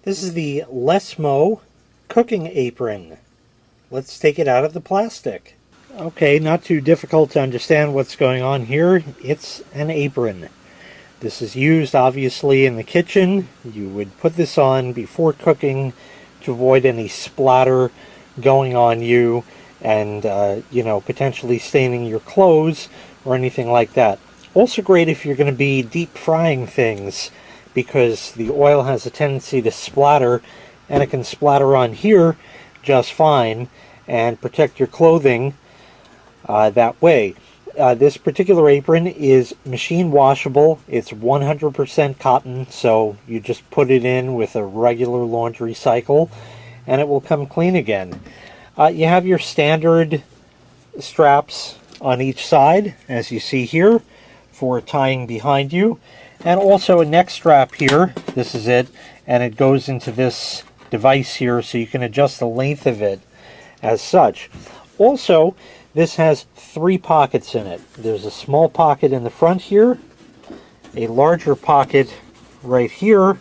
This is the LessMo cooking apron. Let's take it out of the plastic. Okay, not too difficult to understand what's going on here. It's an apron. This is used obviously in the kitchen. You would put this on before cooking to avoid any splatter going on you and potentially staining your clothes or anything like that. Also great if you're going to be deep frying things, because the oil has a tendency to splatter, and it can splatter on here just fine and protect your clothing that way. This particular apron is machine washable. It's 100% cotton, so you just put it in with a regular laundry cycle and it will come clean again. You have your standard straps on each side, as you see here, for tying behind you, and also a neck strap here. This is it, and it goes into this device here, so you can adjust the length of it as such. Also, this has 3 pockets in it. There's a small pocket in the front here, a larger pocket right here,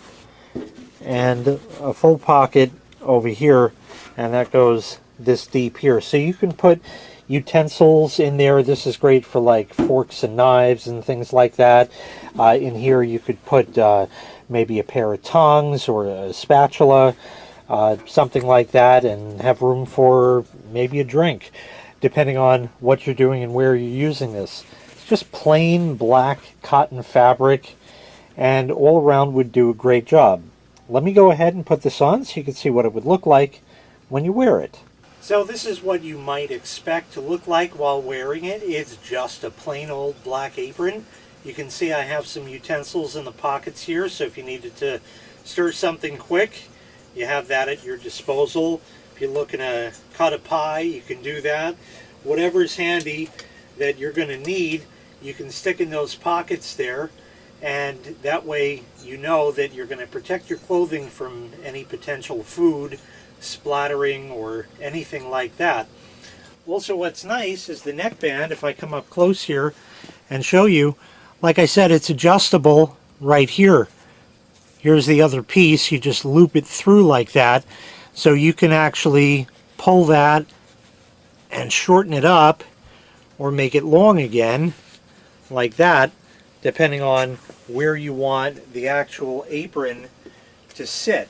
and a full pocket over here, and that goes this deep here. So you can put utensils in there. This is great for like forks and knives and things like that. In here you could put maybe a pair of tongs or a spatula, something like that, and have room for maybe a drink, depending on what you're doing and where you're using this. It's just plain black cotton fabric, and all around would do a great job. Let me go ahead and put this on so you can see what it would look like when you wear it. So this is what you might expect to look like while wearing it. It's just a plain old black apron. You can see I have some utensils in the pockets here, so if you needed to stir something quick, you have that at your disposal. If you're looking to cut a pie, you can do that. Whatever's handy that you're going to need, you can stick in those pockets there, and that way you know that you're going to protect your clothing from any potential food splattering or anything like that. Also, what's nice is the neckband. If I come up close here and show you, like I said, it's adjustable right here. Here's the other piece. You just loop it through like that, so you can actually pull that and shorten it up or make it long again like that, depending on where you want the actual apron to sit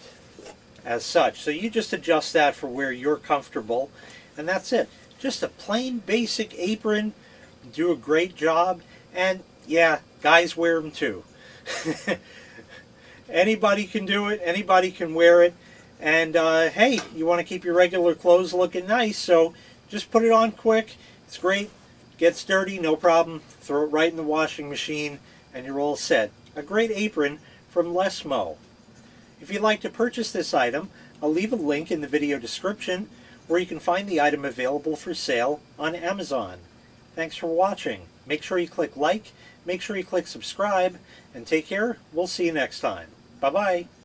as such. So you just adjust that for where you're comfortable, and that's it. Just a plain basic apron, do a great job, and yeah, guys wear them too. Anybody can do it, anybody can wear it, and hey, you want to keep your regular clothes looking nice, so just put it on quick. It's great. Gets dirty, no problem. Throw it right in the washing machine and you're all set. A great apron from LessMo. If you'd like to purchase this item, I'll leave a link in the video description where you can find the item available for sale on Amazon. Thanks for watching. Make sure you click like, make sure you click subscribe, and take care. We'll see you next time. Bye-bye.